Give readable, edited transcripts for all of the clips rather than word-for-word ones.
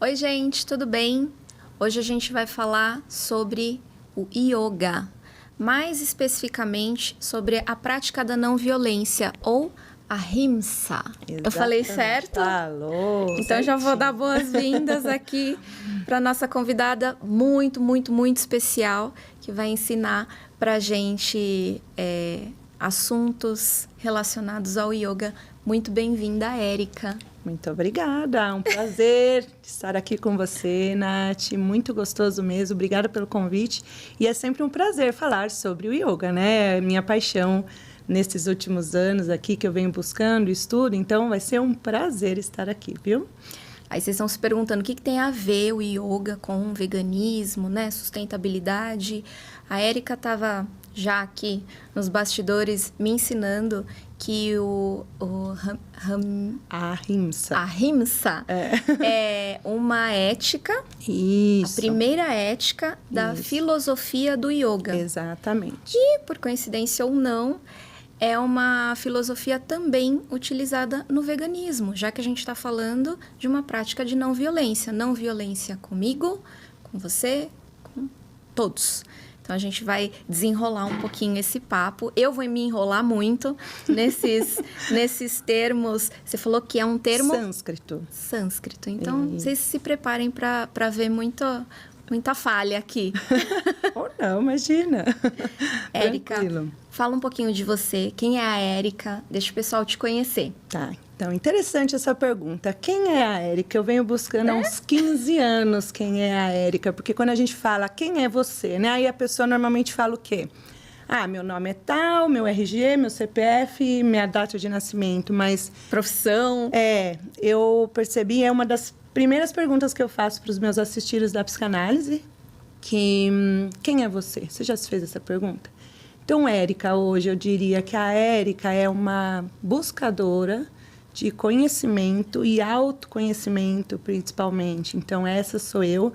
Oi, gente, tudo bem? Hoje a gente vai falar sobre o yoga, mais especificamente sobre a prática da não violência ou ahimsa. Eu falei certo? Falou. Então certinho. já vou dar boas-vindas aqui para nossa convidada muito especial que vai ensinar para a gente assuntos relacionados ao yoga. Muito bem-vinda, Érica. Muito obrigada, é um prazer estar aqui com você, Nath, muito gostoso mesmo, obrigada pelo convite. E é sempre um prazer falar sobre o yoga, né? Minha paixão nesses últimos anos aqui que eu venho buscando, estudo, então vai ser um prazer estar aqui, viu? Aí vocês estão se perguntando o que tem a ver o yoga com veganismo, né? Sustentabilidade. A Érica estava já aqui nos bastidores me ensinando que ahimsa é uma ética, Isso. a primeira ética da filosofia do yoga. Exatamente. E, por coincidência ou não, é uma filosofia também utilizada no veganismo, já que a gente está falando de uma prática de não violência. Não violência comigo, com você, com todos. Então, a gente vai desenrolar um pouquinho esse papo. Eu vou me enrolar muito nesses termos. Você falou que é um termo... Sânscrito. Então, vocês se preparem para ver muita falha aqui. Ou não, imagina. Érica, Tranquilo. Fala um pouquinho de você. Quem é a Érica? Deixa o pessoal te conhecer. Tá, então, interessante essa pergunta. Quem é a Érica? Eu venho buscando há uns 15 anos quem é a Érica, porque quando a gente fala quem é você, né? Aí a pessoa normalmente fala o quê? Ah, meu nome é tal, meu RG, meu CPF, minha data de nascimento, mas... Profissão. Eu percebi, é uma das primeiras perguntas que eu faço para os meus assistidos da psicanálise, que quem é você? Você já se fez essa pergunta? Então, Érica, hoje eu diria que a Érica é uma buscadora de conhecimento e autoconhecimento, principalmente. Então, essa sou eu,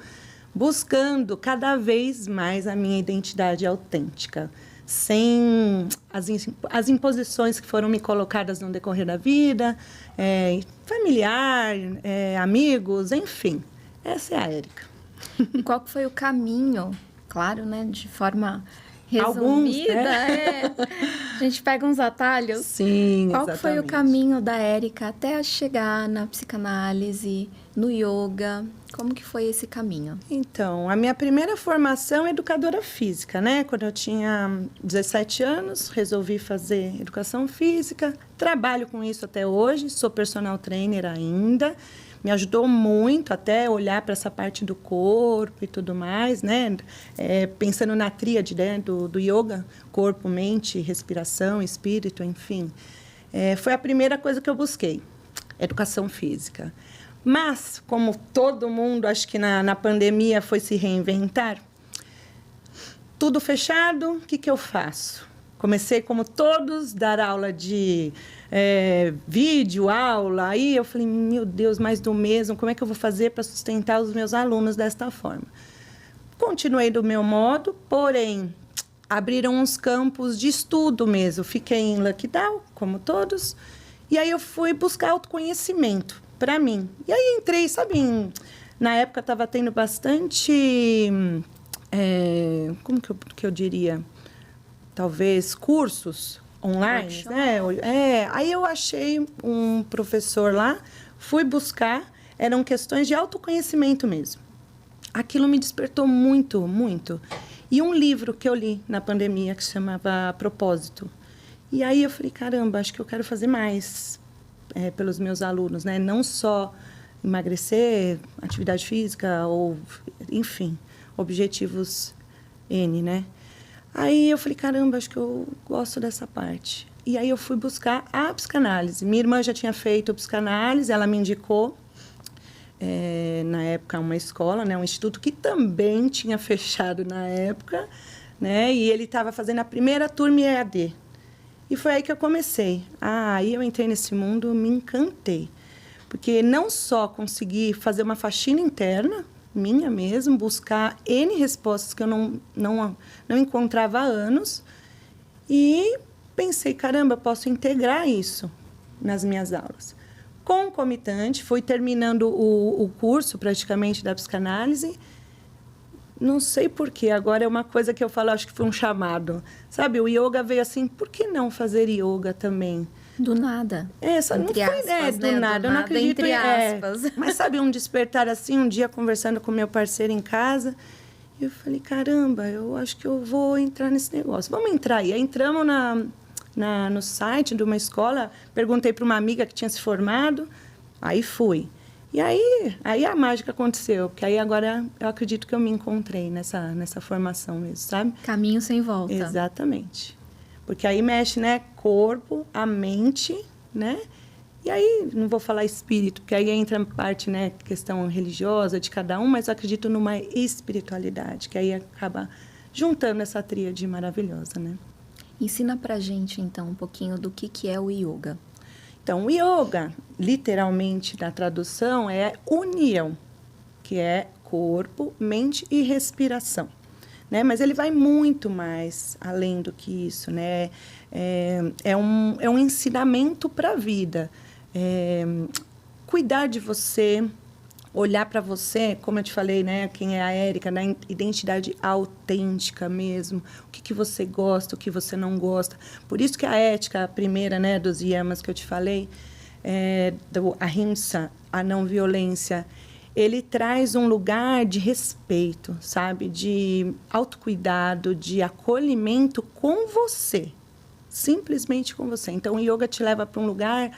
buscando cada vez mais a minha identidade autêntica, sem as imposições que foram me colocadas no decorrer da vida, familiar, amigos, enfim. Essa é a Érica. E qual que foi o caminho? Claro, né? De forma... resumida, alguns, né? A gente pega uns atalhos. Sim, Qual exatamente. foi o caminho da Érica até chegar na psicanálise, no yoga? Como que foi esse caminho? Então, a minha primeira formação é educadora física, né? Quando eu tinha 17 anos, resolvi fazer educação física. Trabalho com isso até hoje, sou personal trainer ainda. Me ajudou muito até olhar para essa parte do corpo e tudo mais, né? Pensando na tríade, né? do yoga, corpo, mente, respiração, espírito, enfim. Foi a primeira coisa que eu busquei, educação física. Mas, como todo mundo, acho que na pandemia foi se reinventar, tudo fechado, o que eu faço? Comecei, como todos, dar aula de vídeo, aula. Aí eu falei, meu Deus, mais do mesmo. Como é que eu vou fazer para sustentar os meus alunos desta forma? Continuei do meu modo, porém, abriram uns campos de estudo mesmo. Fiquei em Luckdown, como todos. E aí eu fui buscar autoconhecimento para mim. E aí entrei, sabe, na época estava tendo bastante... como que eu diria? Talvez cursos online, né? Aí eu achei um professor lá, fui buscar, eram questões de autoconhecimento mesmo. Aquilo me despertou muito, muito. E um livro que eu li na pandemia que se chamava Propósito. E aí eu falei, caramba, acho que eu quero fazer mais pelos meus alunos, né? Não só emagrecer, atividade física ou, enfim, objetivos N, né? Aí eu falei, caramba, acho que eu gosto dessa parte. E aí eu fui buscar a psicanálise. Minha irmã já tinha feito psicanálise, ela me indicou, na época, uma escola, né, um instituto que também tinha fechado na época, né, e ele estava fazendo a primeira turma EAD. E foi aí que eu comecei. Aí eu entrei nesse mundo, me encantei. Porque não só consegui fazer uma faxina interna, minha mesmo, buscar N respostas que eu não encontrava há anos. E pensei, caramba, posso integrar isso nas minhas aulas. Concomitante, fui terminando o curso praticamente da psicanálise. Não sei porquê, agora é uma coisa que eu falo, acho que foi um chamado. Sabe, o yoga veio assim, por que não fazer yoga também? Do nada. Essa não foi Aspas, do né? nada, eu não acredito entre aspas. Mas sabe, um despertar assim, um dia conversando com meu parceiro em casa, e eu falei, caramba, eu acho que eu vou entrar nesse negócio. Vamos entrar aí. Aí entramos no site de uma escola, perguntei para uma amiga que tinha se formado, aí fui. E aí a mágica aconteceu, porque aí agora eu acredito que eu me encontrei nessa formação mesmo, sabe? Caminho sem volta. Exatamente. Porque aí mexe, né, corpo, a mente, né? E aí, não vou falar espírito, porque aí entra a parte, né, questão religiosa de cada um, mas eu acredito numa espiritualidade, que aí acaba juntando essa tríade maravilhosa, né? Ensina pra gente, então, um pouquinho do que é o yoga. Então, o yoga, literalmente, na tradução, é união, que é corpo, mente e respiração. Né? Mas ele vai muito mais além do que isso, né? É um ensinamento para a vida. Cuidar de você, olhar para você, como eu te falei, né? Quem é a Érica, na identidade autêntica mesmo. O que você gosta, o que você não gosta. Por isso que a ética, a primeira, né, dos yamas que eu te falei, do ahimsa, a não violência, ele traz um lugar de respeito, sabe? De autocuidado, de acolhimento com você. Simplesmente com você. Então, o yoga te leva para um lugar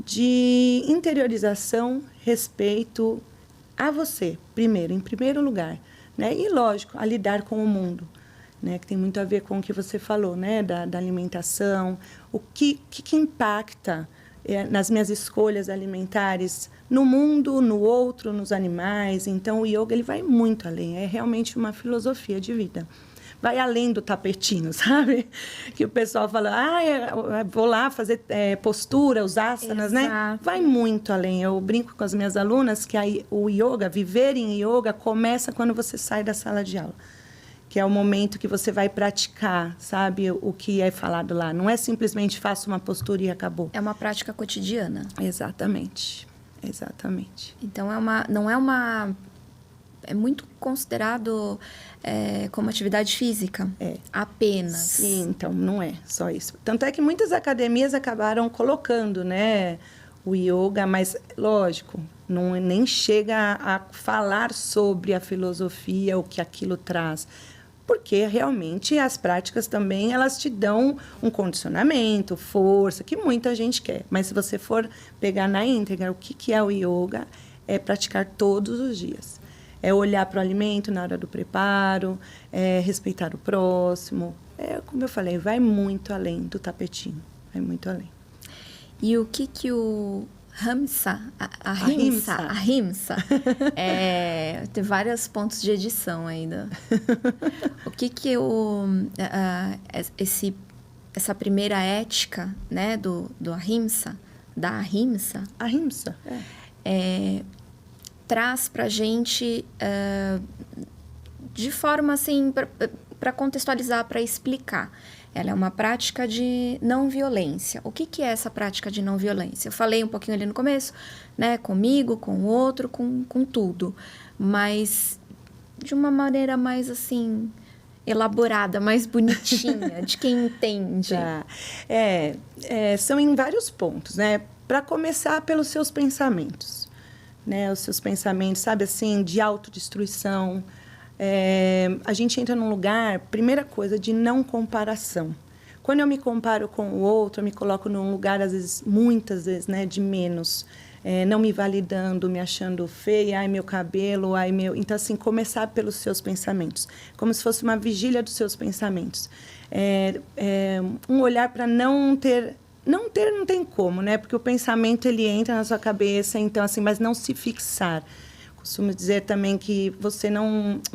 de interiorização, respeito a você, primeiro, em primeiro lugar. Né? E, lógico, a lidar com o mundo. Né? Que tem muito a ver com o que você falou, né? Da alimentação. O que impacta nas minhas escolhas alimentares, no mundo, no outro, nos animais. Então, o yoga ele vai muito além. É realmente uma filosofia de vida. Vai além do tapetinho, sabe? Que o pessoal fala, vou lá fazer postura, os asanas, Exato. Né? Vai muito além. Eu brinco com as minhas alunas que o yoga, viver em yoga, começa quando você sai da sala de aula. Que é o momento que você vai praticar, sabe, o que é falado lá. Não é simplesmente faça uma postura e acabou. É uma prática cotidiana. Exatamente. Então, é muito considerado como atividade física. Apenas. Sim, então, não é só isso. Tanto é que muitas academias acabaram colocando, né, o yoga, mas, lógico, nem chega a falar sobre a filosofia, o que aquilo traz. Porque, realmente, as práticas também, elas te dão um condicionamento, força, que muita gente quer. Mas, se você for pegar na íntegra, o que é o yoga? É praticar todos os dias. É olhar para o alimento na hora do preparo, respeitar o próximo. Como eu falei, vai muito além do tapetinho. Vai muito além. E o que o Ahimsa, tem vários pontos de edição ainda. O que essa primeira ética, né, do Ahimsa, da Ahimsa, traz pra gente de forma assim, para contextualizar, para explicar. Ela é uma prática de não violência. O que é essa prática de não violência? Eu falei um pouquinho ali no começo, né? Comigo, com o outro, com tudo. Mas de uma maneira mais, assim, elaborada, mais bonitinha, de quem entende. Tá. São em vários pontos, né? Para começar pelos seus pensamentos. Né? Os seus pensamentos, sabe, assim, de autodestruição. A gente entra num lugar, primeira coisa, de não comparação. Quando eu me comparo com o outro, eu me coloco num lugar, às vezes, muitas vezes, né, de menos. Não me validando, me achando feia, meu cabelo, Então, assim, começar pelos seus pensamentos. Como se fosse uma vigília dos seus pensamentos. Um olhar para não ter... Não tem como, né? Porque o pensamento, ele entra na sua cabeça, então, assim, mas não se fixar. Costumo dizer também que os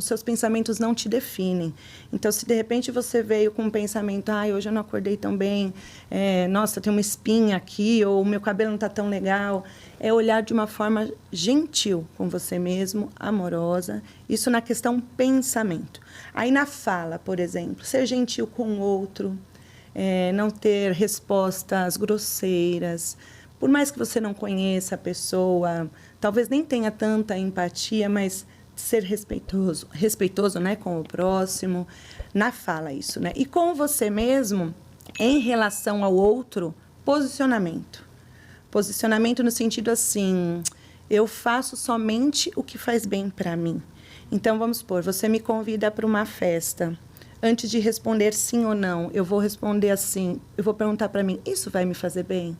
seus pensamentos não te definem. Então, se de repente você veio com um pensamento, hoje eu não acordei tão bem, nossa, tem uma espinha aqui, ou o meu cabelo não está tão legal, é olhar de uma forma gentil com você mesmo, amorosa, isso na questão pensamento. Aí na fala, por exemplo, ser gentil com o outro, não ter respostas grosseiras. Por mais que você não conheça a pessoa, talvez nem tenha tanta empatia, mas ser respeitoso, né, com o próximo, na fala isso, né? E com você mesmo, em relação ao outro, posicionamento. Posicionamento no sentido assim, eu faço somente o que faz bem para mim. Então, vamos supor, você me convida para uma festa. Antes de responder sim ou não, eu vou responder assim, eu vou perguntar para mim, isso vai me fazer bem?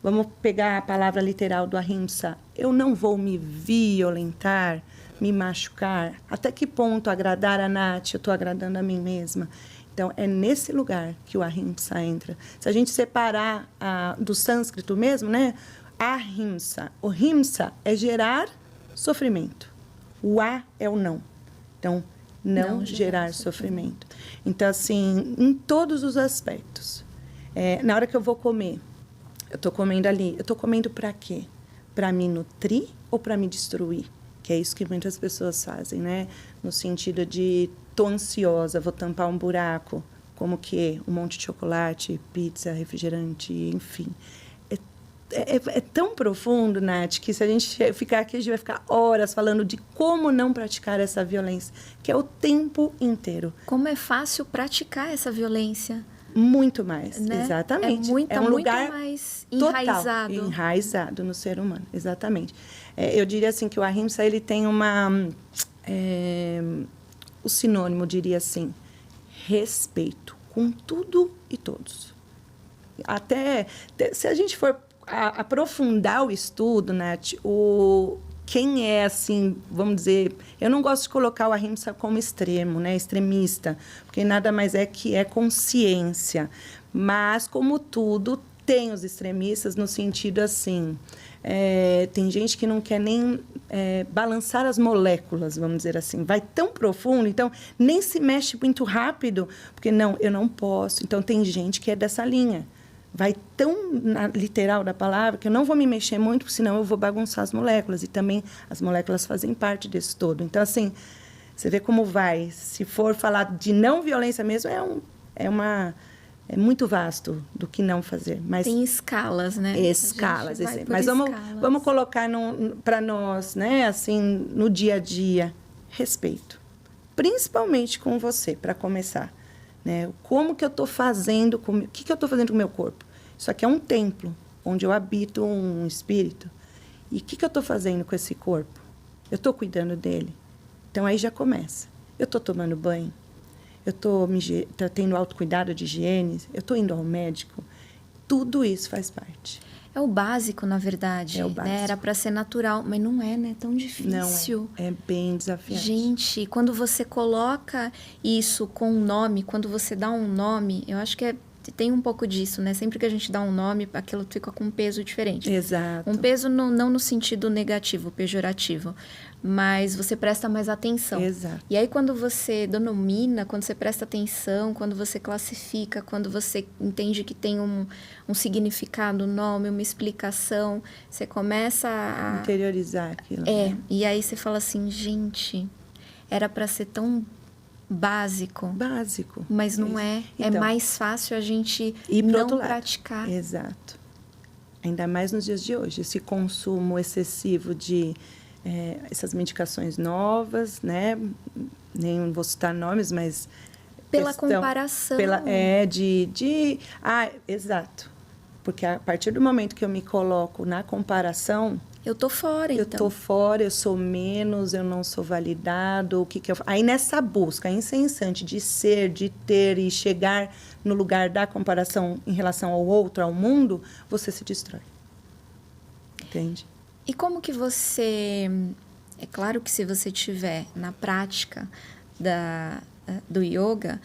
Vamos pegar a palavra literal do Ahimsa. Eu não vou me violentar, me machucar. Até que ponto agradar a Nath, eu estou agradando a mim mesma? Então, é nesse lugar que o Ahimsa entra. Se a gente separar do sânscrito mesmo, né? Ahimsa. O Himsa é gerar sofrimento. O A é o não. Então, não gerar sofrimento. Então, assim, em todos os aspectos. Na hora que eu vou comer, eu estou comendo ali. Eu estou comendo para quê? Para me nutrir ou para me destruir? Que é isso que muitas pessoas fazem, né? No sentido de, estou ansiosa, vou tampar um buraco. Como que um monte de chocolate, pizza, refrigerante, enfim. É tão profundo, Nath, que se a gente ficar aqui, a gente vai ficar horas falando de como não praticar essa violência, que é o tempo inteiro. Como é fácil praticar essa violência. Muito mais, né? Exatamente. É um lugar mais enraizado. Total, enraizado no ser humano, exatamente. Eu diria assim que o Ahimsa, ele tem o sinônimo, diria assim, respeito com tudo e todos. Até, se a gente for aprofundar o estudo, Nath, quem é, assim, vamos dizer... Eu não gosto de colocar o Ahimsa como extremo, né? Extremista, porque nada mais é que é consciência. Mas, como tudo, tem os extremistas no sentido assim... tem gente que não quer nem balançar as moléculas, vamos dizer assim. Vai tão profundo, então nem se mexe muito rápido, porque não, eu não posso. Então, tem gente que é dessa linha. Vai tão literal da palavra que eu não vou me mexer muito, porque senão eu vou bagunçar as moléculas. E também as moléculas fazem parte desse todo. Então, assim, você vê como vai. Se for falar de não violência mesmo, é muito vasto do que não fazer. Mas tem escalas, né? Escalas. Mas vamos colocar para nós, né, assim, no dia a dia, respeito. Principalmente com você, para começar. Né? Como que eu estou fazendo, o que eu estou fazendo com o meu corpo? Isso aqui é um templo, onde eu habito um espírito. E o que eu estou fazendo com esse corpo? Eu estou cuidando dele. Então, aí já começa. Eu estou tomando banho. Eu estou tendo autocuidado de higiene. Eu estou indo ao médico. Tudo isso faz parte. É o básico, na verdade. É o básico. Né? Era para ser natural, mas não é, né? Tão difícil. Não é bem desafiante. Gente, quando você coloca isso com um nome, quando você dá um nome, eu acho que tem um pouco disso, né? Sempre que a gente dá um nome, aquilo fica com um peso diferente. Exato. Um peso não no sentido negativo, pejorativo, mas você presta mais atenção. Exato. E aí, quando você denomina, quando você presta atenção, quando você classifica, quando você entende que tem um significado, um nome, uma explicação, você começa a... interiorizar aquilo. Né? E aí você fala assim, gente, era para ser tão... básico, mas não é. Então, é mais fácil a gente não praticar. Exato. Ainda mais nos dias de hoje. Esse consumo excessivo de essas medicações novas, né? Nem vou citar nomes, mas... Pela comparação. Exato. Porque a partir do momento que eu me coloco na comparação... Eu tô fora, então. Eu tô fora, eu sou menos, eu não sou validado, o que eu... Aí, nessa busca incessante de ser, de ter e chegar no lugar da comparação em relação ao outro, ao mundo, você se destrói. Entende? E como que você... É claro que se você tiver na prática do yoga,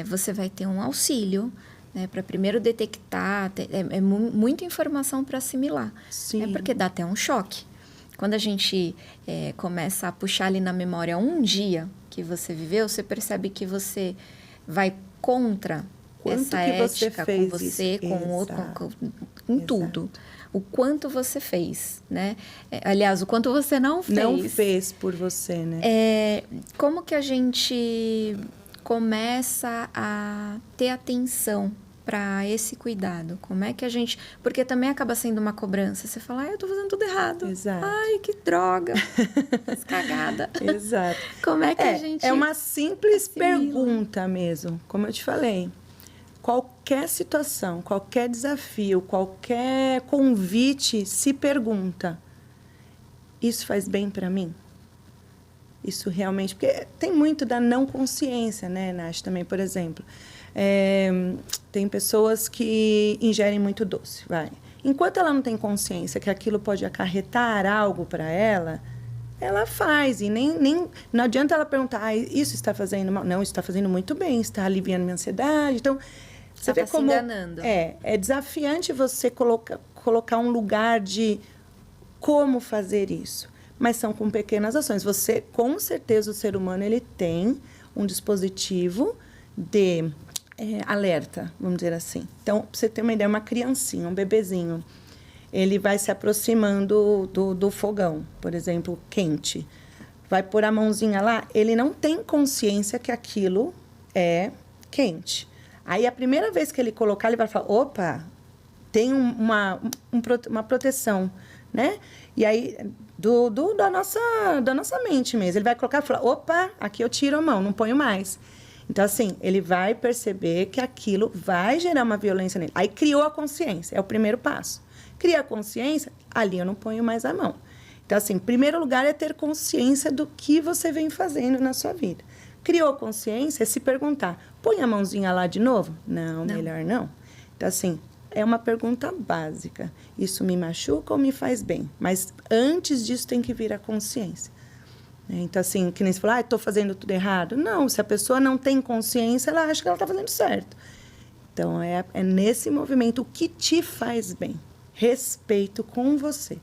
você vai ter um auxílio, né, para primeiro detectar, muita informação para assimilar. Sim. Porque dá até um choque. Quando a gente começa a puxar ali na memória um dia que você viveu, você percebe que você vai contra essa ética com você, com o outro, com tudo. O quanto você fez, né? Aliás, o quanto você não fez. Não fez por você, né? Como que a gente começa a ter atenção para esse cuidado? Como é que a gente... Porque também acaba sendo uma cobrança. Você fala, eu tô fazendo tudo errado. Exato. Ai, que droga. Fiz cagada. Exato. Como é que a gente... É uma simples assimila? pergunta mesmo, como eu te falei. Qualquer situação, qualquer desafio, qualquer convite, se pergunta, isso faz bem para mim? Isso realmente... Porque tem muito da não consciência, né, Nath, também, por exemplo. Tem pessoas que ingerem muito doce, vai. Enquanto ela não tem consciência que aquilo pode acarretar algo para ela, ela faz. E nem não adianta ela perguntar, isso está fazendo mal? Não, isso está fazendo muito bem, está aliviando minha ansiedade. Então, você vê como... se enganando. É desafiante você colocar um lugar de como fazer isso. Mas são com pequenas ações. Você, com certeza, o ser humano, ele tem um dispositivo de alerta, vamos dizer assim. Então, pra você ter uma ideia, uma criancinha, um bebezinho, ele vai se aproximando do fogão, por exemplo, quente. Vai pôr a mãozinha lá, ele não tem consciência que aquilo é quente. Aí, a primeira vez que ele colocar, ele vai falar, opa, tem uma proteção, né? E aí, da nossa mente mesmo. Ele vai colocar e falar, opa, aqui eu tiro a mão, não ponho mais. Então, assim, ele vai perceber que aquilo vai gerar uma violência nele. Aí, criou a consciência, é o primeiro passo. Cria a consciência, ali eu não ponho mais a mão. Então, assim, primeiro lugar é ter consciência do que você vem fazendo na sua vida. Criou a consciência, é se perguntar, põe a mãozinha lá de novo? Não, melhor não. Então, assim, é uma pergunta básica. Isso me machuca ou me faz bem? Mas antes disso tem que vir a consciência. Então, assim, que nem você falou, estou fazendo tudo errado. Não, se a pessoa não tem consciência, ela acha que ela está fazendo certo. Então, é nesse movimento o que te faz bem. Respeito com você.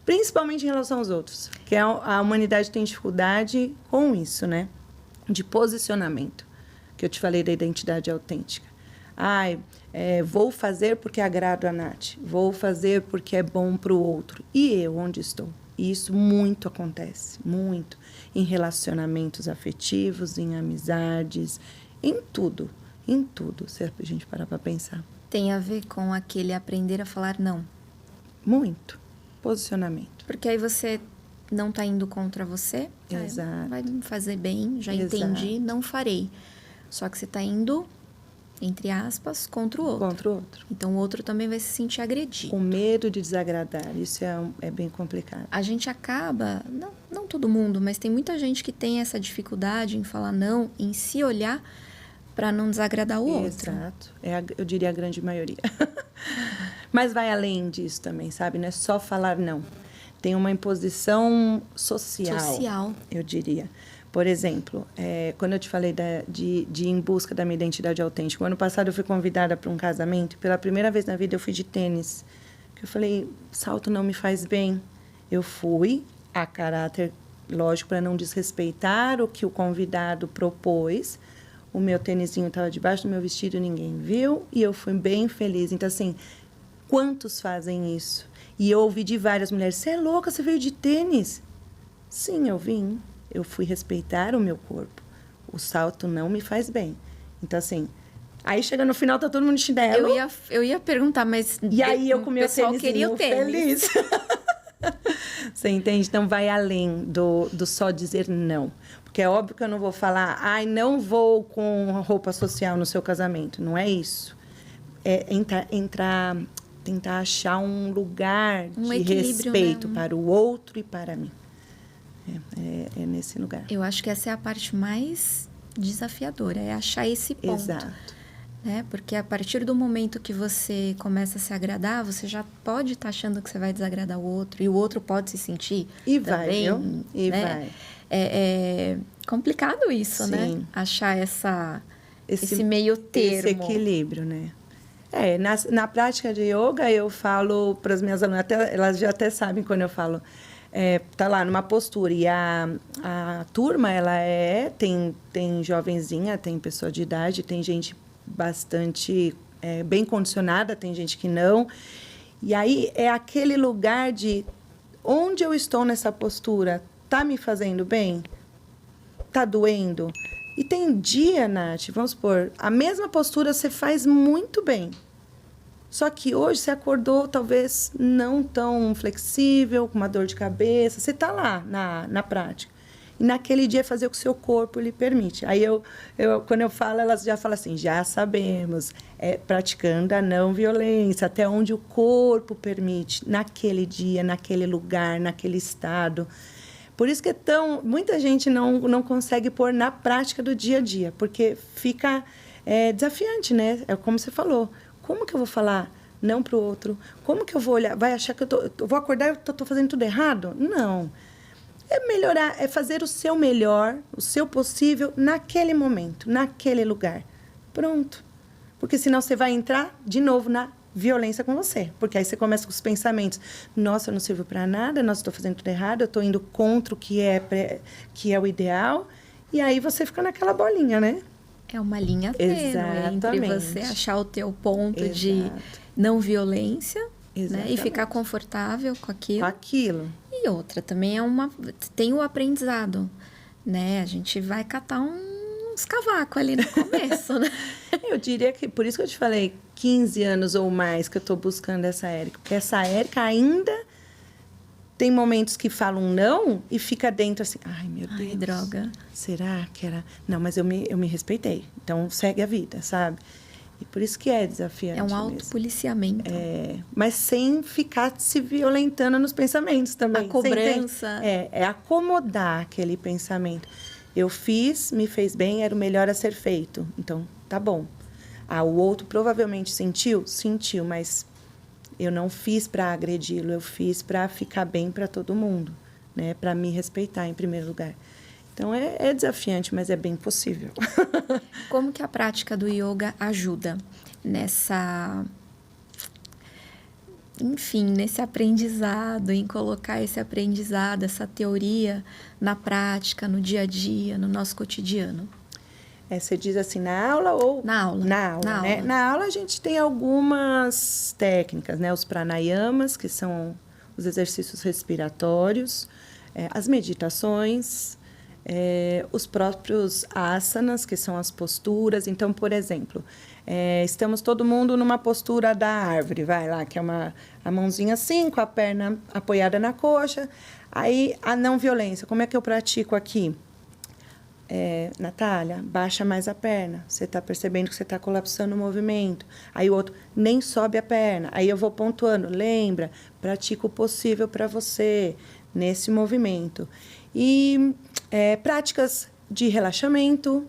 Principalmente em relação aos outros. Que a humanidade tem dificuldade com isso, né? De posicionamento. Que eu te falei da identidade autêntica. Vou fazer porque agrado a Nath. Vou fazer porque é bom para o outro. E eu, onde estou? E isso muito acontece, muito. Em relacionamentos afetivos, em amizades, em tudo, se a gente parar para pensar. Tem a ver com aquele aprender a falar não. Muito. Posicionamento. Porque aí você não está indo contra você. Exato. Vai me fazer bem, já Exato. entendi, não farei. Só que você está indo, entre aspas, contra o outro. Contra o outro. Então, o outro também vai se sentir agredido. Com medo de desagradar. Isso é bem complicado. A gente acaba, não todo mundo, mas tem muita gente que tem essa dificuldade em falar não, em se olhar para não desagradar o outro. Exato. Eu diria a grande maioria. Mas vai além disso também, sabe? Não é só falar não. Tem uma imposição social. Eu diria. Por exemplo, quando eu te falei de ir em busca da minha identidade autêntica, o ano passado eu fui convidada para um casamento e pela primeira vez na vida eu fui de tênis. Eu falei, salto não me faz bem. Eu fui a caráter, lógico, para não desrespeitar o que o convidado propôs. O meu tênisinho estava debaixo do meu vestido, ninguém viu e eu fui bem feliz. Então, assim, quantos fazem isso? E eu ouvi de várias mulheres, você é louca, você veio de tênis? Sim, eu vim. Eu fui respeitar o meu corpo. O salto não me faz bem. Então, assim, aí chega no final, tá todo mundo de chinelo. Eu ia perguntar, mas... E aí eu com o meu pessoal queria o tênis. feliz. Você entende? Então, vai além do só dizer não. Porque é óbvio que eu não vou falar, não vou com roupa social no seu casamento. Não é isso. É tentar achar um lugar de respeito, né? Para o outro e para mim. É nesse lugar. Eu acho que essa é a parte mais desafiadora, é achar esse ponto. Exato. Né? Porque a partir do momento que você começa a se agradar, você já pode estar achando que você vai desagradar o outro, e o outro pode se sentir e também, vai, viu? E né? vai. É complicado isso, Sim. né? Achar esse meio termo. Esse equilíbrio, né? Na prática de yoga, eu falo para as minhas alunas, elas já até sabem quando eu falo, tá lá numa postura, e a turma, ela tem jovenzinha, tem pessoa de idade, tem gente bastante bem condicionada, tem gente que não, e aí é aquele lugar de onde eu estou nessa postura, tá me fazendo bem? Tá doendo? E tem dia, Nath, vamos supor, a mesma postura você faz muito bem. Só que hoje você acordou talvez não tão flexível, com uma dor de cabeça. Você está lá na prática. E naquele dia fazer o que o seu corpo lhe permite. Aí quando eu falo, elas já falam assim, já sabemos, praticando a não violência, até onde o corpo permite, naquele dia, naquele lugar, naquele estado. Por isso que muita gente não consegue pôr na prática do dia a dia, porque fica desafiante, né? É como você falou. Como que eu vou falar não para o outro? Como que eu vou olhar? Vai achar que eu vou acordar e estou fazendo tudo errado? Não. É melhorar, é fazer o seu melhor, o seu possível naquele momento, naquele lugar. Pronto. Porque senão você vai entrar de novo na violência com você. Porque aí você começa com os pensamentos. Nossa, eu não sirvo para nada, nossa, estou fazendo tudo errado, eu estou indo contra o que é o ideal. E aí você fica naquela bolinha, né? É uma linha tênue entre você achar o teu ponto de não violência, né, e ficar confortável com aquilo. Com aquilo. E outra também tem o aprendizado, né? A gente vai catar uns cavacos ali no começo, né? Eu diria que, por isso que eu te falei, 15 anos ou mais que eu estou buscando essa Érica. Porque essa Érica ainda tem momentos que falam não e fica dentro assim, ai, meu Deus. Ai, droga. Será que era... Não, mas eu me respeitei. Então, segue a vida, sabe? E por isso que é desafiante. É um autopoliciamento. Mas sem ficar se violentando nos pensamentos também. A cobrança. É acomodar aquele pensamento. Eu fiz, me fez bem, era o melhor a ser feito. Então, tá bom. O outro provavelmente sentiu, mas eu não fiz para agredi-lo, eu fiz para ficar bem para todo mundo, né? Para me respeitar em primeiro lugar. Então, é desafiante, mas é bem possível. Como que a prática do yoga ajuda nesse aprendizado, em colocar esse aprendizado, essa teoria na prática, no dia a dia, no nosso cotidiano? Você diz assim, na aula ou... Na aula. Né? Na aula a gente tem algumas técnicas, né? Os pranayamas, que são os exercícios respiratórios, as meditações... os próprios asanas, que são as posturas. Então, por exemplo, estamos todo mundo numa postura da árvore, vai lá, que é a mãozinha assim, com a perna apoiada na coxa. Aí, a não violência, como é que eu pratico aqui? Natália, baixa mais a perna. Você está percebendo que você está colapsando o movimento. Aí o outro, nem sobe a perna. Aí eu vou pontuando, lembra, pratica o possível para você nesse movimento. E práticas de relaxamento,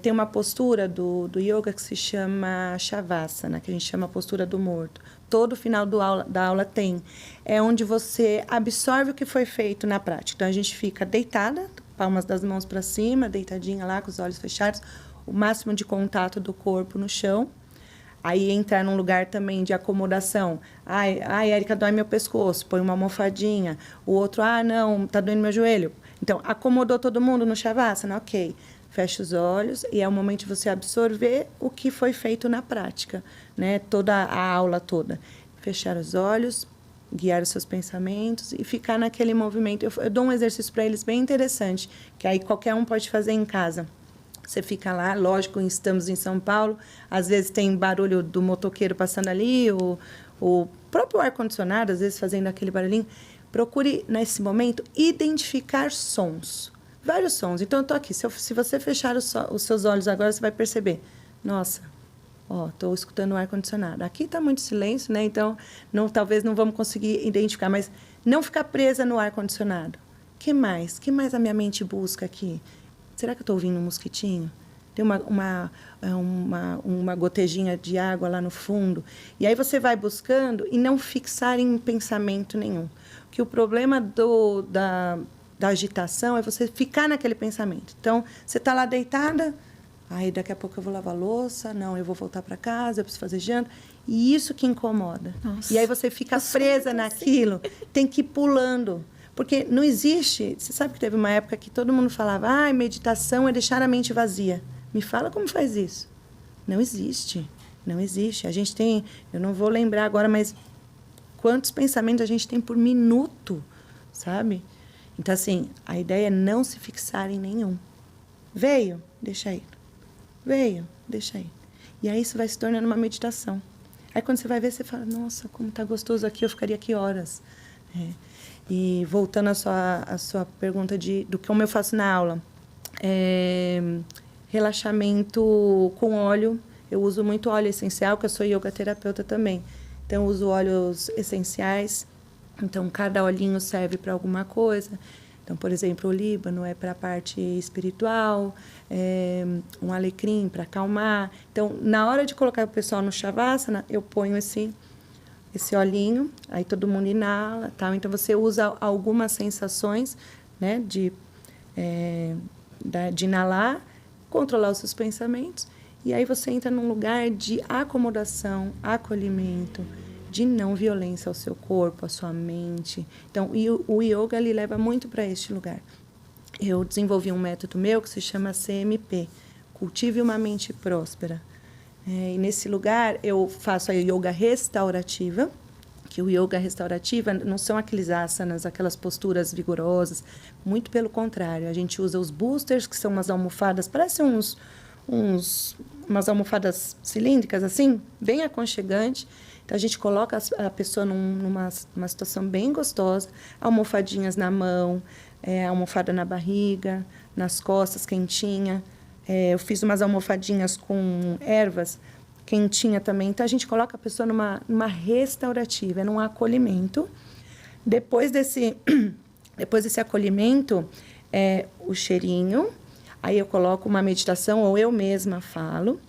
tem uma postura do yoga que se chama Shavasana, que a gente chama a postura do morto. Todo final da aula tem. É onde você absorve o que foi feito na prática. Então, a gente fica deitada, palmas das mãos para cima, deitadinha lá, com os olhos fechados, o máximo de contato do corpo no chão. Aí entrar num lugar também de acomodação. Ai, Érica, dói meu pescoço, põe uma almofadinha. O outro, não, tá doendo meu joelho. Então, acomodou todo mundo no Shavasana? Ok. Fecha os olhos e é o momento de você absorver o que foi feito na prática, né? Toda a aula toda. Fechar os olhos, guiar os seus pensamentos e ficar naquele movimento. Eu dou um exercício para eles bem interessante, que aí qualquer um pode fazer em casa. Você fica lá, lógico, estamos em São Paulo, às vezes tem barulho do motoqueiro passando ali, o próprio ar-condicionado, às vezes fazendo aquele barulhinho. Procure, nesse momento, identificar sons, vários sons. Então, eu estou aqui, se você fechar os seus olhos agora, você vai perceber, nossa, estou escutando o ar-condicionado. Aqui está muito silêncio, né? Então, talvez não vamos conseguir identificar, mas não ficar presa no ar-condicionado. Que mais? Que mais a minha mente busca aqui? Será que eu estou ouvindo um mosquitinho? Tem uma gotejinha de água lá no fundo. E aí você vai buscando e não fixar em pensamento nenhum. Que o problema da agitação é você ficar naquele pensamento. Então, você está lá deitada, aí daqui a pouco eu vou lavar a louça, não, eu vou voltar para casa, eu preciso fazer janta. E isso que incomoda. Nossa, e aí você fica presa naquilo, tem que ir pulando. Porque não existe... Você sabe que teve uma época que todo mundo falava, meditação é deixar a mente vazia. Me fala como faz isso. Não existe. Não existe. A gente tem... Eu não vou lembrar agora, mas quantos pensamentos a gente tem por minuto, sabe? Então, assim, a ideia é não se fixar em nenhum. Veio? deixa ir. Veio, deixa ir. E aí isso vai se tornando uma meditação. Aí quando você vai ver, você fala, nossa, como tá gostoso aqui, eu ficaria aqui horas. E voltando à sua pergunta do como eu faço na aula. Relaxamento com óleo. Eu uso muito óleo essencial, porque eu sou yoga terapeuta também. Então, eu uso óleos essenciais. Então, cada olhinho serve para alguma coisa. Então, por exemplo, o líbano é para a parte espiritual, um alecrim para acalmar. Então, na hora de colocar o pessoal no Shavasana, eu ponho esse olhinho, aí todo mundo inala, tal. Então, você usa algumas sensações, né, de inalar, controlar os seus pensamentos, e aí você entra num lugar de acomodação, acolhimento, de não violência ao seu corpo, à sua mente. Então, o yoga ele leva muito para este lugar. Eu desenvolvi um método meu que se chama CMP, Cultive uma Mente Próspera. E nesse lugar eu faço a yoga restaurativa, que o yoga restaurativa não são aqueles asanas, aquelas posturas vigorosas, muito pelo contrário. A gente usa os boosters, que são umas almofadas, parecem umas almofadas cilíndricas, assim, bem aconchegante. Então, a gente coloca a pessoa numa situação bem gostosa, almofadinhas na mão, almofada na barriga, nas costas, quentinha. Eu fiz umas almofadinhas com ervas, quentinha também. Então, a gente coloca a pessoa numa restaurativa, num acolhimento. Depois desse acolhimento, o cheirinho. Aí eu coloco uma meditação, ou eu mesma falo.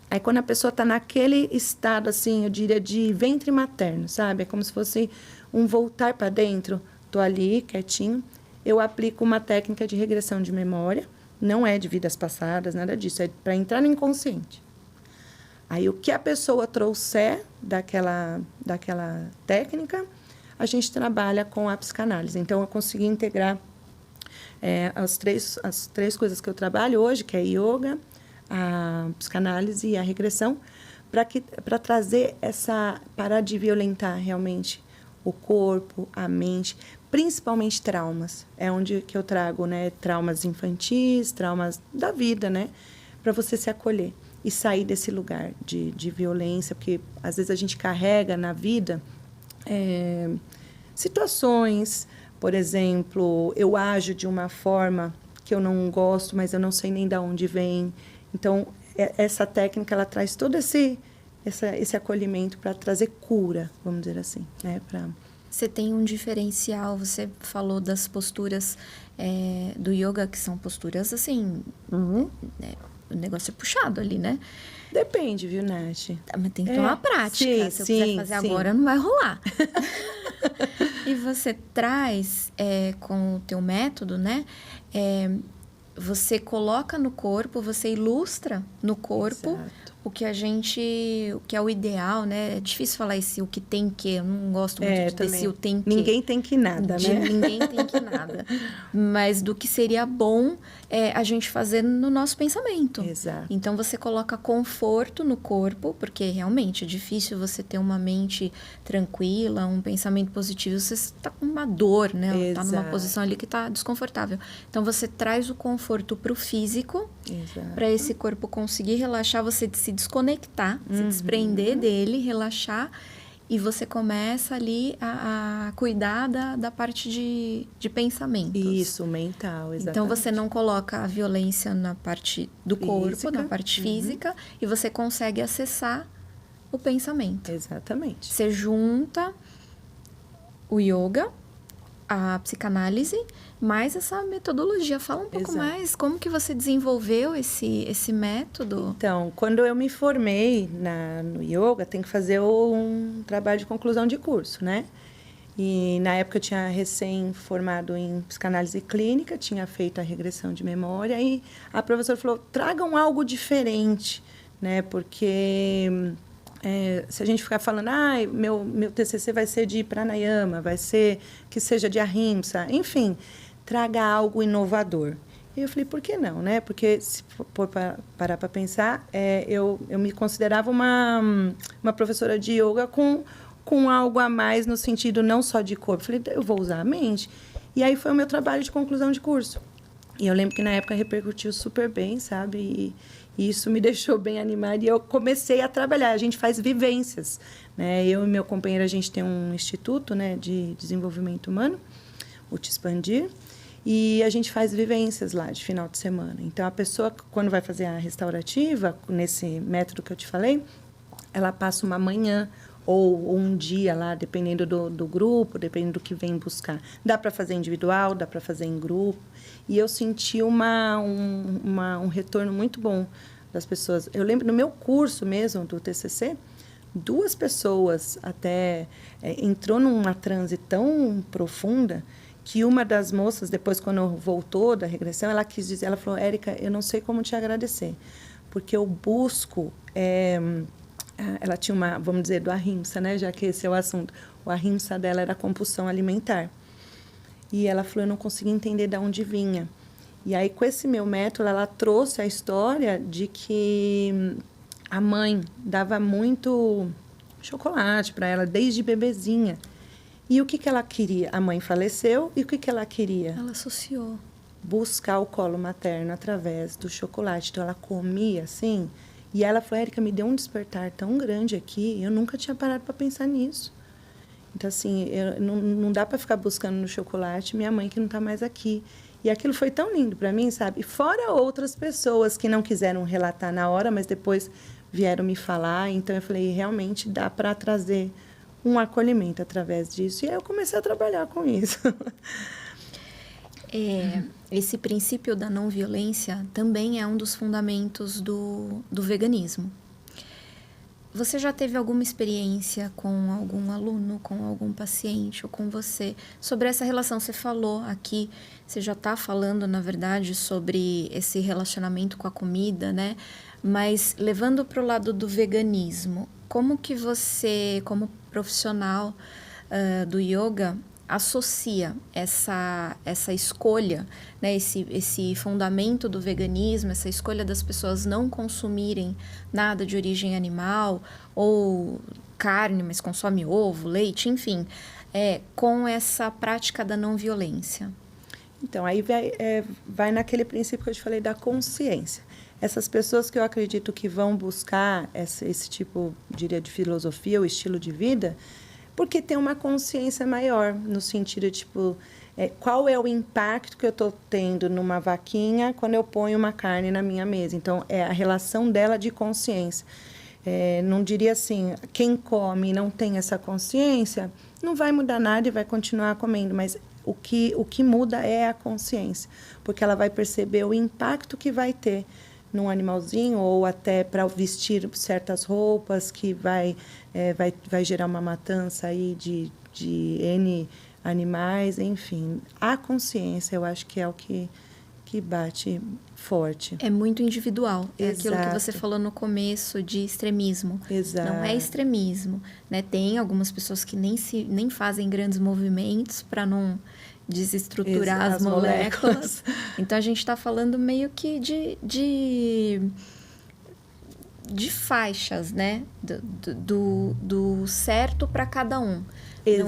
Aí, quando a pessoa está naquele estado, assim, eu diria, de ventre materno, sabe? É como se fosse um voltar para dentro. Estou ali, quietinho. Eu aplico uma técnica de regressão de memória. Não é de vidas passadas, nada disso. É para entrar no inconsciente. Aí, o que a pessoa trouxer daquela técnica, a gente trabalha com a psicanálise. Então, eu consegui integrar as três coisas que eu trabalho hoje, que é yoga, a psicanálise e a regressão, para trazer parar de violentar realmente o corpo, a mente, principalmente traumas. É onde que eu trago, né, traumas infantis, traumas da vida, né, para você se acolher e sair desse lugar de violência, porque às vezes a gente carrega na vida situações, por exemplo, eu ajo de uma forma que eu não gosto, mas eu não sei nem de onde vem. Então, essa técnica, ela traz todo esse acolhimento para trazer cura, vamos dizer assim, né? Você tem um diferencial, você falou das posturas do yoga, que são posturas, assim, o negócio é puxado ali, né? Depende, viu, Nath? Mas tem que ter uma prática. Se eu quiser fazer agora, não vai rolar. E você traz, com o teu método, né? Você coloca no corpo, você ilustra no corpo. Exato. o que é o ideal, né? É difícil falar o que tem que, eu não gosto muito desse o tem que. Ninguém tem que nada, né? Ninguém tem que nada. Mas do que seria bom a gente fazer no nosso pensamento. Exato. Então, você coloca conforto no corpo, porque realmente é difícil você ter uma mente tranquila, um pensamento positivo, você está com uma dor, né? Está numa posição ali que está desconfortável. Então, você traz o conforto para o físico, para esse corpo conseguir relaxar, você se desconectar, se desprender dele, relaxar, e você começa ali a cuidar da parte de pensamentos. Isso, mental, exatamente. Então, você não coloca a violência na parte do corpo, na parte física, e você consegue acessar o pensamento. Exatamente. Você junta o yoga, a psicanálise, mais essa metodologia. Fala um pouco mais, como que você desenvolveu esse método? Então, quando eu me formei no yoga, tem que fazer um trabalho de conclusão de curso, né? E na época eu tinha recém-formado em psicanálise clínica, tinha feito a regressão de memória, e a professora falou, tragam algo diferente, né? Porque se a gente ficar falando, meu TCC vai ser de pranayama, vai ser que seja de ahimsa, enfim, traga algo inovador. E eu falei, por que não, né? Porque, se for parar para pensar, eu me considerava uma professora de yoga com algo a mais no sentido não só de corpo. Eu falei, eu vou usar a mente. E aí foi o meu trabalho de conclusão de curso. E eu lembro que na época repercutiu super bem, sabe? E isso me deixou bem animada e eu comecei a trabalhar. A gente faz vivências, né? Eu e meu companheiro, a gente tem um instituto, né, de desenvolvimento humano, o Te Expandir, e a gente faz vivências lá de final de semana. Então, a pessoa, quando vai fazer a restaurativa, nesse método que eu te falei, ela passa uma manhã ou um dia lá, dependendo do grupo, dependendo do que vem buscar. Dá para fazer individual, dá para fazer em grupo. E eu senti um retorno muito bom das pessoas. Eu lembro, no meu curso mesmo, do TCC, 2 pessoas até entrou numa transe tão profunda que uma das moças, depois, quando voltou da regressão, ela quis dizer, ela falou, Érica, eu não sei como te agradecer, porque eu busco... ela tinha uma, vamos dizer, do ahimsa, né? Já que esse é o assunto. O ahimsa dela era a compulsão alimentar. E ela falou, eu não conseguia entender de onde vinha. E aí, com esse meu método, ela trouxe a história de que a mãe dava muito chocolate para ela, desde bebezinha. E o que ela queria? A mãe faleceu, e o que ela queria? Ela associou. Buscar o colo materno através do chocolate. Então, ela comia assim... E ela falou, Érica, me deu um despertar tão grande aqui, eu nunca tinha parado para pensar nisso. Então, assim, não dá para ficar buscando no chocolate minha mãe que não está mais aqui. E aquilo foi tão lindo para mim, sabe? Fora outras pessoas que não quiseram relatar na hora, mas depois vieram me falar. Então, eu falei, realmente dá para trazer um acolhimento através disso. E aí eu comecei a trabalhar com isso. Esse princípio da não violência também é um dos fundamentos do veganismo. Você já teve alguma experiência com algum aluno, com algum paciente ou com você sobre essa relação? Você falou aqui, você já está falando, na verdade, sobre esse relacionamento com a comida, né? Mas levando para o lado do veganismo, como que você, como profissional do yoga, associa essa escolha, né, esse fundamento do veganismo, essa escolha das pessoas não consumirem nada de origem animal ou carne, mas consome ovo, leite, enfim, com essa prática da não violência? Então, aí vai naquele princípio que eu te falei da consciência. Essas pessoas que eu acredito que vão buscar esse tipo, diria, de filosofia ou estilo de vida, porque tem uma consciência maior, no sentido, tipo, qual é o impacto que eu estou tendo numa vaquinha quando eu ponho uma carne na minha mesa. Então, é a relação dela de consciência. Não diria assim, quem come e não tem essa consciência, não vai mudar nada e vai continuar comendo, mas o que muda é a consciência, porque ela vai perceber o impacto que vai ter num animalzinho, ou até para vestir certas roupas que vai gerar uma matança aí de N animais, enfim. A consciência, eu acho que é o que bate forte. É muito individual. É Exato. aquilo que você falou no começo de extremismo. Exato. Não é extremismo, né? Tem algumas pessoas que nem fazem grandes movimentos para não desestruturar as moléculas. Então, a gente está falando meio que de faixas, né? Do certo para cada um. Exato.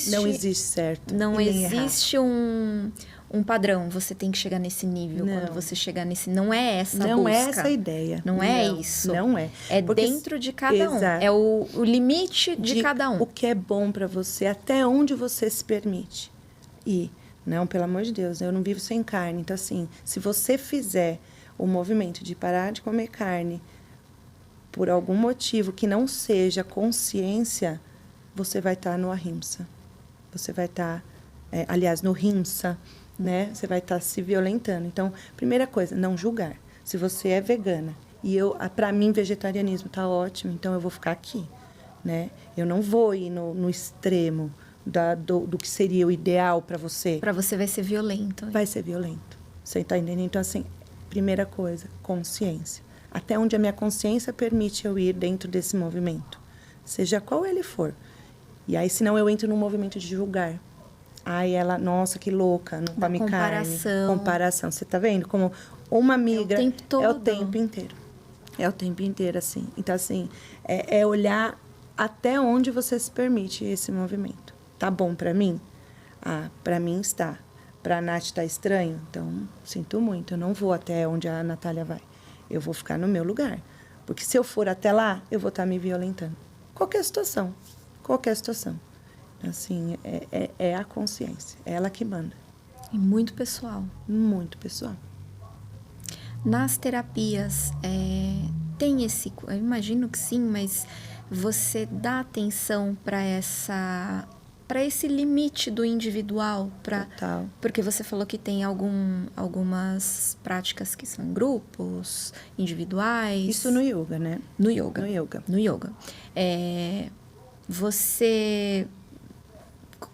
Não existe certo. Não existe um padrão. Você tem que chegar nesse nível. Não. Quando você chegar nesse... Não é essa busca. Não é essa a ideia. Não é isso. Não é. É dentro de cada um. É o limite de cada um. O que é bom para você, até onde você se permite. E, não, pelo amor de Deus, eu não vivo sem carne. Então, assim, se você fizer o movimento de parar de comer carne por algum motivo que não seja consciência, você vai estar no ahimsa. Você vai estar, aliás, no himsa, né? Você vai estar se violentando. Então, primeira coisa, não julgar. Se você é vegana e para mim, vegetarianismo está ótimo, então eu vou ficar aqui, né? Eu não vou ir no extremo do que seria o ideal para você. Para você vai ser violento. Vai ser violento. Você está entendendo? Então, assim, primeira coisa, consciência. Até onde a minha consciência permite eu ir dentro desse movimento. Seja qual ele for. E aí, senão eu entro num movimento de julgar. Aí ela, nossa, que louca, não come carne. Comparação. Você tá vendo? Como uma migra... É o tempo todo. É o tempo inteiro. É o tempo inteiro, assim. Então, assim, é olhar até onde você se permite esse movimento. Tá bom para mim? Ah, para mim está. Para a Nath tá estranho, então sinto muito, eu não vou até onde a Natália vai. Eu vou ficar no meu lugar. Porque se eu for até lá, eu vou estar me violentando. Qualquer situação. Assim, é a consciência, é ela que manda. E muito pessoal. Muito pessoal. Nas terapias, tem esse... Eu imagino que sim, mas você dá atenção para esse limite do individual? Total. Porque você falou que tem algumas práticas que são em grupos, individuais. Isso no yoga, né? No yoga. No yoga.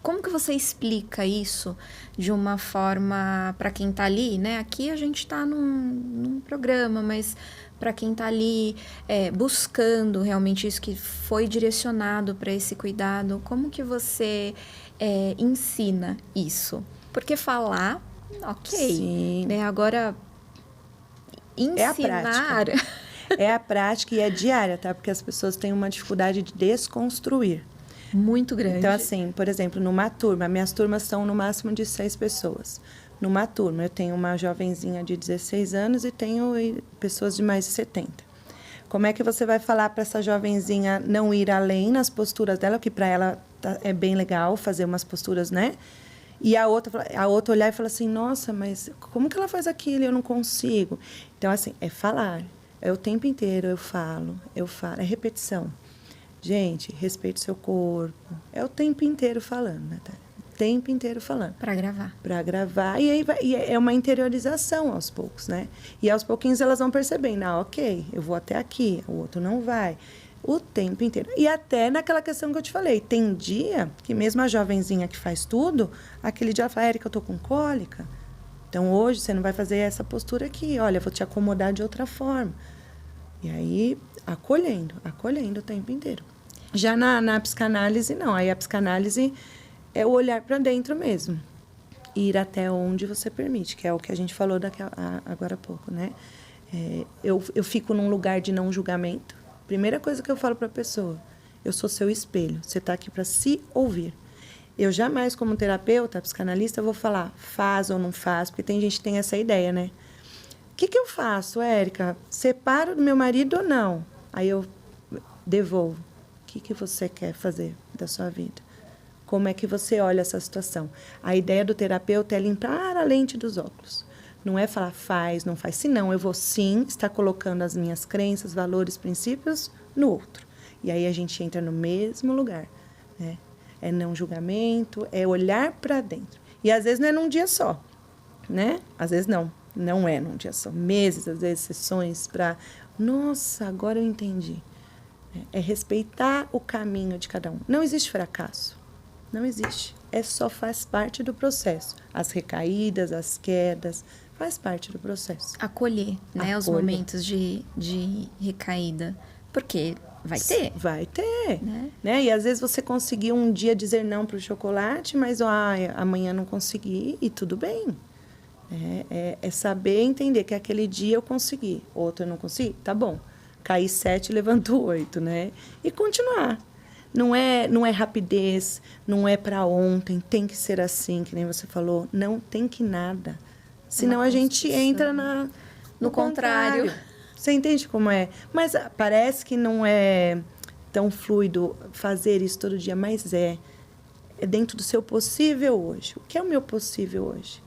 Como que você explica isso de uma forma para quem está ali, né? Aqui a gente está num programa, mas para quem está ali buscando realmente isso que foi direcionado para esse cuidado, como que você ensina isso? Porque falar, ok, Sim. né? Agora, ensinar... É a prática e é diária, tá? Porque as pessoas têm uma dificuldade de desconstruir. Muito grande. Então, assim, por exemplo, numa turma, minhas turmas são no máximo de 6 pessoas. Numa turma, eu tenho uma jovenzinha de 16 anos e tenho pessoas de mais de 70. Como é que você vai falar para essa jovenzinha não ir além nas posturas dela, que para ela é bem legal fazer umas posturas, né? E a outra olhar e falar assim, nossa, mas como que ela faz aquilo e eu não consigo? Então, assim, é falar. É o tempo inteiro, eu falo. É repetição. Gente, respeite seu corpo. É o tempo inteiro falando, Natália. O tempo inteiro falando. Para gravar. Para gravar. E aí é uma interiorização aos poucos, né? E aos pouquinhos elas vão percebendo, ok, eu vou até aqui, o outro não vai. O tempo inteiro. E até naquela questão que eu te falei. Tem dia que mesmo a jovenzinha que faz tudo, aquele dia ela fala, Érica, eu tô com cólica. Então, hoje você não vai fazer essa postura aqui. Olha, eu vou te acomodar de outra forma. E aí, acolhendo o tempo inteiro. Já na psicanálise, não. Aí a psicanálise é o olhar para dentro mesmo. Ir até onde você permite, que é o que a gente falou agora há pouco, né? Eu fico num lugar de não julgamento. Primeira coisa que eu falo para a pessoa, eu sou seu espelho. Você está aqui para se ouvir. Eu jamais, como terapeuta, psicanalista, vou falar faz ou não faz, porque tem gente que tem essa ideia, né? O que eu faço, Érica? Separo do meu marido ou não? Aí eu devolvo. O que você quer fazer da sua vida? Como é que você olha essa situação? A ideia do terapeuta é limpar a lente dos óculos. Não é falar faz, não faz. Senão, eu vou sim estar colocando as minhas crenças, valores, princípios no outro. E aí a gente entra no mesmo lugar, né? É não julgamento, é olhar para dentro. E às vezes não é num dia só, né? Às vezes não é num dia só. Meses, às vezes sessões para... Nossa, agora eu entendi. É respeitar o caminho de cada um. Não existe fracasso. Não existe. Só faz parte do processo. As recaídas, as quedas, faz parte do processo. Acolher, né? Os momentos de recaída. Porque vai ter. Vai ter. Né? E às vezes você conseguiu um dia dizer não para o chocolate, mas amanhã não consegui e tudo bem. É saber entender que aquele dia eu consegui, outro eu não consegui, tá bom. Caí 7, levantou 8, né? E continuar. Não é rapidez, não é para ontem, tem que ser assim, que nem você falou. Não tem que nada. Senão a gente entra no contrário. Você entende como é? Mas parece que não é tão fluido fazer isso todo dia, mas é dentro do seu possível hoje. O que é o meu possível hoje?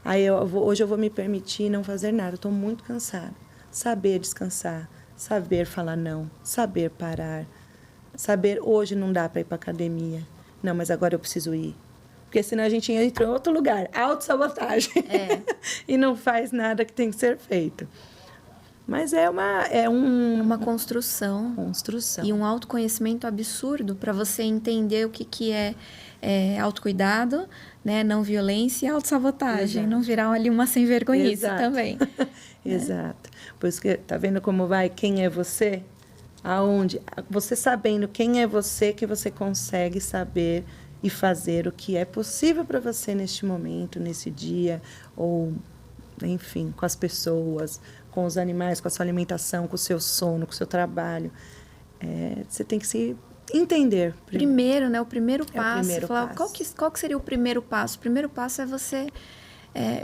Aí hoje eu vou me permitir não fazer nada, eu estou muito cansada. Saber descansar, saber falar não, saber parar, saber hoje não dá para ir para academia. Não, mas agora eu preciso ir. Porque senão a gente entra em outro lugar, autossabotagem. E não faz nada que tem que ser feito. Mas uma construção. Construção. E um autoconhecimento absurdo para você entender o que é autocuidado, né? Não violência e autossabotagem. Não virar ali uma sem vergonhice também. Exato. Por isso que, tá vendo como vai? Quem é você? Aonde? Você sabendo quem é você, que você consegue saber e fazer o que é possível para você neste momento, nesse dia, ou, enfim, com as pessoas, com os animais, com a sua alimentação, com o seu sono, com o seu trabalho. Você tem que se entender. Primeiro, né? O primeiro passo. O primeiro passo. Qual que seria o primeiro passo? O primeiro passo é você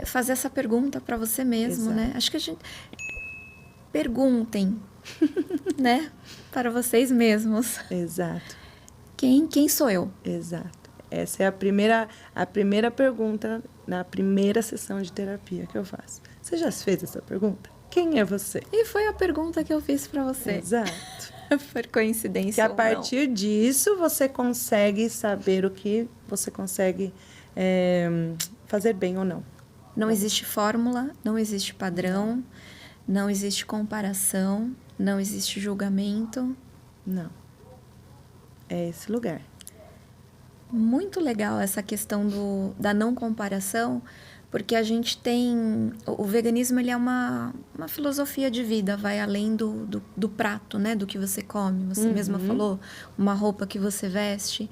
fazer essa pergunta para você mesmo, Exato. né? Acho que a gente... Perguntem, né? Para vocês mesmos. Exato. Quem sou eu? Exato. Essa é a primeira pergunta na primeira sessão de terapia que eu faço. Você já fez essa pergunta? Quem é você? E foi a pergunta que eu fiz para você. Exato. Por coincidência Que a ou não. partir disso você consegue saber o que você consegue fazer bem ou não. Não existe fórmula, não existe padrão, não existe comparação, não existe julgamento. Não. É esse lugar. Muito legal essa questão da não comparação, porque a gente tem... O veganismo, ele é uma filosofia de vida, vai além do prato, né? Do que você come, você mesma falou, uma roupa que você veste.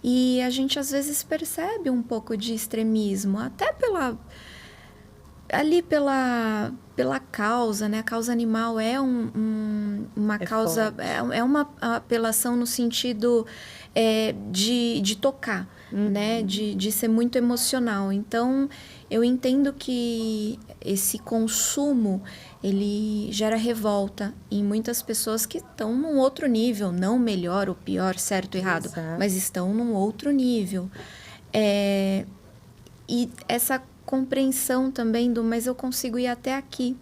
E a gente, às vezes, percebe um pouco de extremismo, até pela causa, né? A causa animal é uma causa... É uma apelação no sentido de tocar, né? De ser muito emocional. Então, eu entendo que esse consumo, ele gera revolta em muitas pessoas que estão num outro nível, não melhor ou pior, certo ou errado, Exato. mas estão num outro nível. E essa compreensão também mas eu consigo ir até aqui,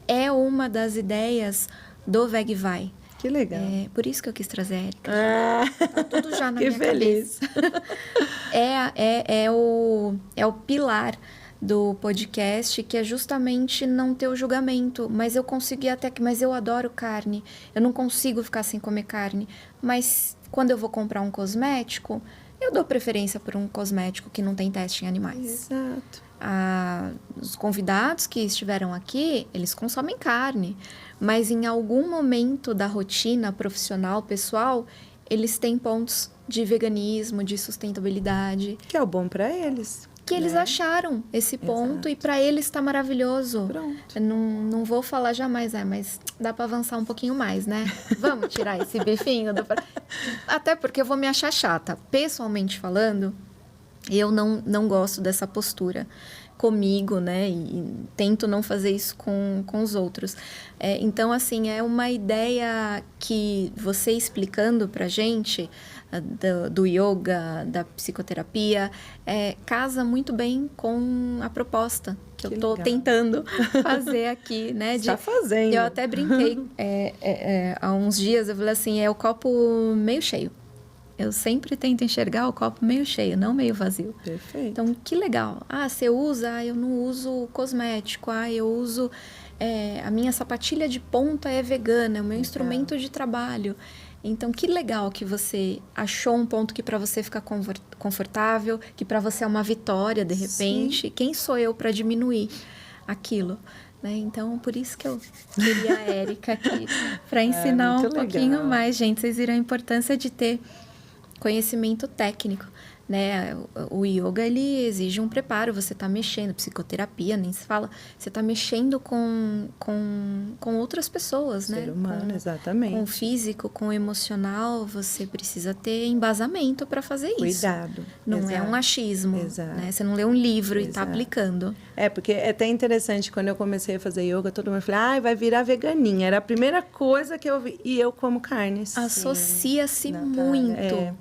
é uma das ideias do Veg-Vai. Que legal. Por isso que eu quis trazer a Érica. Tá tudo já na que minha feliz. cabeça. É o pilar do podcast, que é justamente não ter o julgamento. Mas eu consegui até que... Mas eu adoro carne. Eu não consigo ficar sem comer carne. Mas quando eu vou comprar um cosmético, eu dou preferência por um cosmético que não tem teste em animais. Exato. Os convidados que estiveram aqui, eles consomem carne, mas em algum momento da rotina profissional, pessoal, eles têm pontos de veganismo, de sustentabilidade. Que é o bom para eles. Que eles acharam esse ponto. Exato. E para eles está maravilhoso. Pronto. Eu não vou falar jamais, mas dá para avançar um pouquinho mais, né? Vamos tirar esse bifinho. Até porque eu vou me achar chata. Pessoalmente falando, eu não gosto dessa postura comigo, né? E tento não fazer isso com os outros. Então, assim, é uma ideia que você explicando pra gente do yoga, da psicoterapia, casa muito bem com a proposta que eu tô tentando fazer aqui, né? Está fazendo. Eu até brinquei há uns dias, eu falei assim, é o copo meio cheio. Eu sempre tento enxergar o copo meio cheio, não meio vazio. Perfeito. Então, que legal. Você usa? Eu não uso cosmético. Eu uso... a minha sapatilha de ponta é vegana, é o meu instrumento de trabalho. Então, que legal que você achou um ponto que para você fica confortável, que para você é uma vitória, de repente. Sim. Quem sou eu para diminuir aquilo? Né? Então, por isso que eu queria a Érica aqui, para ensinar um pouquinho mais, gente. Vocês viram a importância de ter conhecimento técnico, né? O yoga, ele exige um preparo, você está mexendo, psicoterapia, nem se fala, você está mexendo com outras pessoas, né? Ser humano, exatamente. Com o físico, com o emocional, você precisa ter embasamento para fazer isso. Cuidado. Não é um achismo, Exato. Né? Você não lê um livro e está aplicando. Porque é até interessante, quando eu comecei a fazer yoga, todo mundo falou, vai virar veganinha. Era a primeira coisa que eu vi. E eu como carne. Associa-se muito.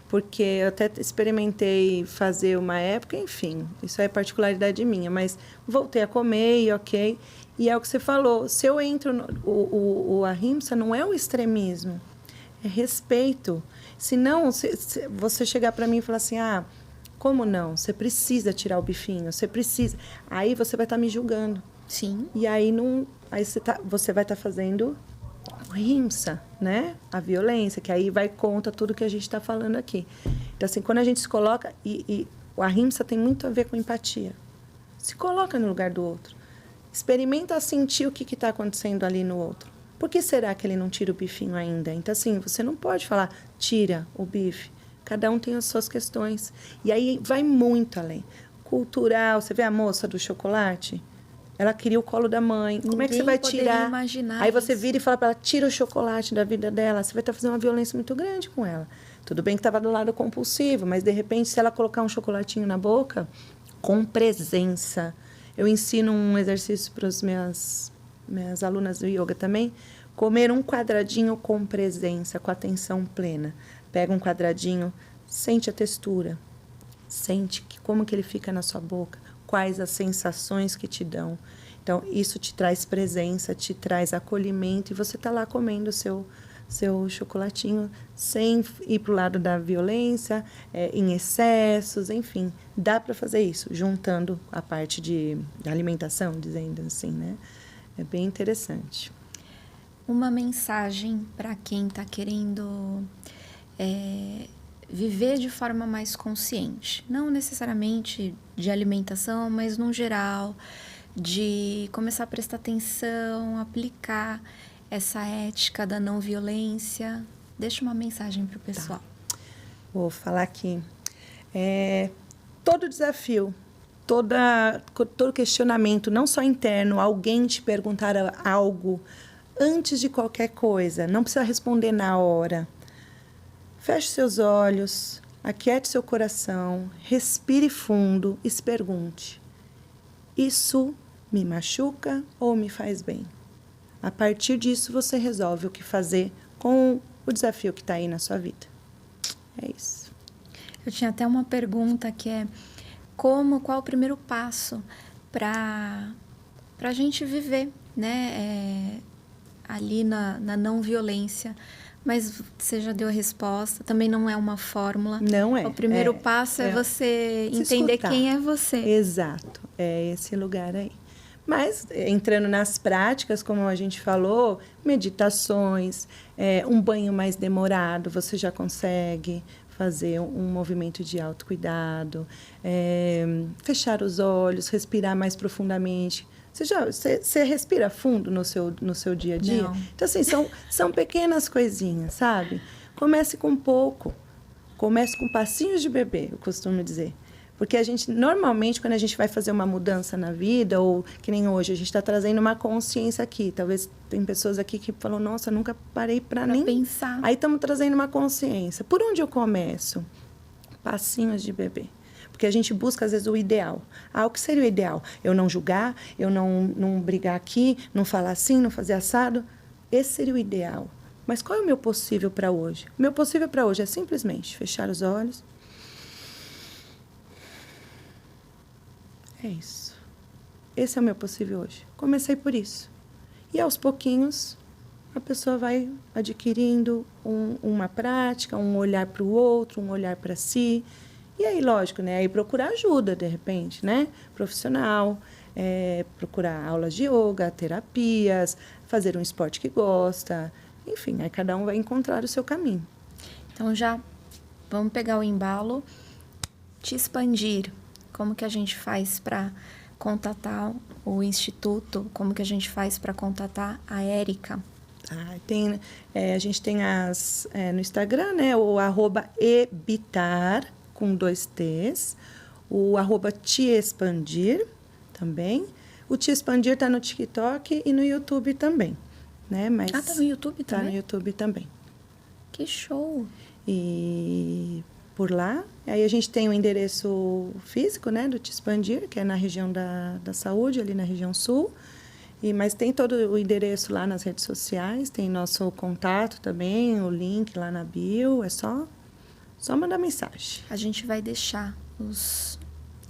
Porque eu até experimentei fazer uma época, enfim, isso é particularidade minha, mas voltei a comer e ok. E é o que você falou, se eu entro, o ahimsa não é o extremismo, é respeito. Se não, se você chegar para mim e falar assim, como não? Você precisa tirar o bifinho, você precisa. Aí você vai estar me julgando. Sim. E aí, você vai estar fazendo ahimsa, né? A violência, que aí vai contra tudo que a gente está falando aqui. Então, assim, quando a gente se coloca... E o ahimsa tem muito a ver com empatia. Se coloca no lugar do outro. Experimenta sentir o que está acontecendo ali no outro. Por que será que ele não tira o bifinho ainda? Então, assim, você não pode falar, tira o bife. Cada um tem as suas questões. E aí vai muito além. Cultural, você vê a moça do chocolate? Ela queria o colo da mãe. Como é que você vai tirar? Aí você vira e fala para ela, tira o chocolate da vida dela. Você vai estar fazendo uma violência muito grande com ela. Tudo bem que estava do lado compulsivo, mas de repente, se ela colocar um chocolatinho na boca, com presença, Eu ensino um exercício para as minhas alunas do yoga também. Comer um quadradinho com presença, com atenção plena. Pega um quadradinho, sente a textura. Sente como que ele fica na sua boca. Quais as sensações que te dão. Então, isso te traz presença, te traz acolhimento. E você está lá comendo o seu chocolatinho sem ir para o lado da violência, em excessos, enfim. Dá para fazer isso, juntando a parte de alimentação, dizendo assim, né? É bem interessante. Uma mensagem para quem está querendo viver de forma mais consciente. Não necessariamente de alimentação, mas no geral, de começar a prestar atenção, aplicar essa ética da não violência. Deixa uma mensagem para o pessoal. Tá. Vou falar aqui. Todo desafio, todo questionamento, não só interno, alguém te perguntar algo antes de qualquer coisa, não precisa responder na hora. Feche seus olhos, aquiete seu coração, respire fundo e se pergunte: isso me machuca ou me faz bem? A partir disso, você resolve o que fazer com o desafio que está aí na sua vida. É isso. Eu tinha até uma pergunta que é qual o primeiro passo para a gente viver, né? Ali na não violência. Mas você já deu a resposta, também não é uma fórmula. Não é. O primeiro passo é você entender quem é você. Exato, é esse lugar aí. Mas, entrando nas práticas, como a gente falou, meditações, um banho mais demorado, você já consegue fazer um movimento de autocuidado, fechar os olhos, respirar mais profundamente. Você respira fundo no seu dia a dia? Não. Então, assim, são pequenas coisinhas, sabe? Comece com pouco. Comece com passinhos de bebê, eu costumo dizer. Porque normalmente, quando a gente vai fazer uma mudança na vida, ou que nem hoje, a gente está trazendo uma consciência aqui. Talvez tem pessoas aqui que falam, nossa, nunca parei para nem pensar. Aí estamos trazendo uma consciência. Por onde eu começo? Passinhos de bebê. Porque a gente busca, às vezes, o ideal. O que seria o ideal? Eu não julgar, eu não brigar aqui, não falar assim, não fazer assado. Esse seria o ideal. Mas qual é o meu possível para hoje? O meu possível para hoje é simplesmente fechar os olhos. É isso. Esse é o meu possível hoje. Comecei por isso. E, aos pouquinhos, a pessoa vai adquirindo uma prática, um olhar para o outro, um olhar para si. E aí, lógico, né? Aí procurar ajuda, de repente, né? Profissional, procurar aulas de yoga, terapias, fazer um esporte que gosta. Enfim, aí cada um vai encontrar o seu caminho. Então, já vamos pegar o embalo, te expandir. Como que a gente faz para contatar o Instituto? Como que a gente faz para contatar a Érica? A gente tem no Instagram, né? O @ebitar, com 2 T's, o @teexpandir também. O Te Expandir está no TikTok e no YouTube também, né? Mas tá no YouTube também? Tá no YouTube também. Que show! E por lá, aí a gente tem o endereço físico, né, do Te Expandir, que é na região da saúde, ali na região sul. Mas tem todo o endereço lá nas redes sociais, tem nosso contato também, o link lá na bio, é só mandar mensagem. A gente vai deixar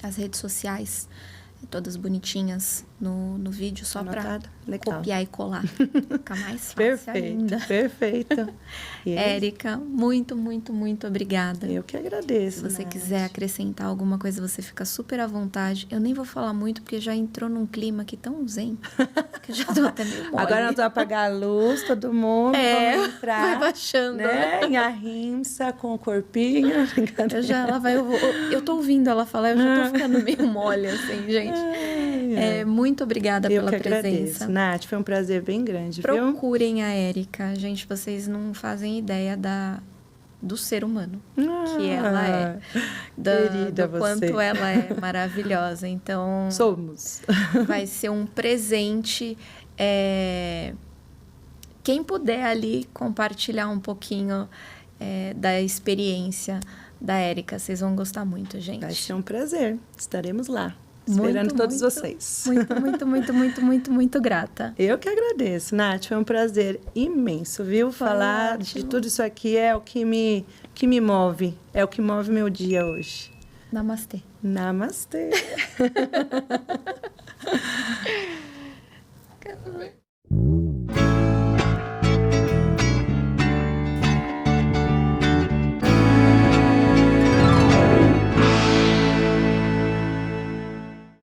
as redes sociais todas bonitinhas no vídeo, só para copiar e colar. Fica mais fácil ainda. Perfeito. Érica, muito, muito, muito obrigada. Eu que agradeço. Se você Nath. quiser acrescentar alguma coisa, você fica super à vontade. Eu nem vou falar muito, porque já entrou num clima aqui tão zen, que eu já tô até meio mole. Agora nós vamos apagar a luz, todo mundo, vamos entrar. Vai baixando. Né? Em ahimsa, com o corpinho. Eu tô ouvindo ela falar, eu já tô ficando meio mole, assim, gente. Muito obrigada pela presença. Agradeço. Nath, foi um prazer bem grande, Procurem a Érica. Gente, vocês não fazem ideia do ser humano que ela é. Querida do quanto ela é maravilhosa. Então, somos. Vai ser um presente. Quem puder ali compartilhar um pouquinho da experiência da Érica, vocês vão gostar muito, gente. Vai ser um prazer. Estaremos lá. Esperando todos vocês. Muito grata. Eu que agradeço, Nath. Foi um prazer imenso, viu? Falar de tudo isso aqui é o que me move. É o que move meu dia hoje. Namastê. Namastê.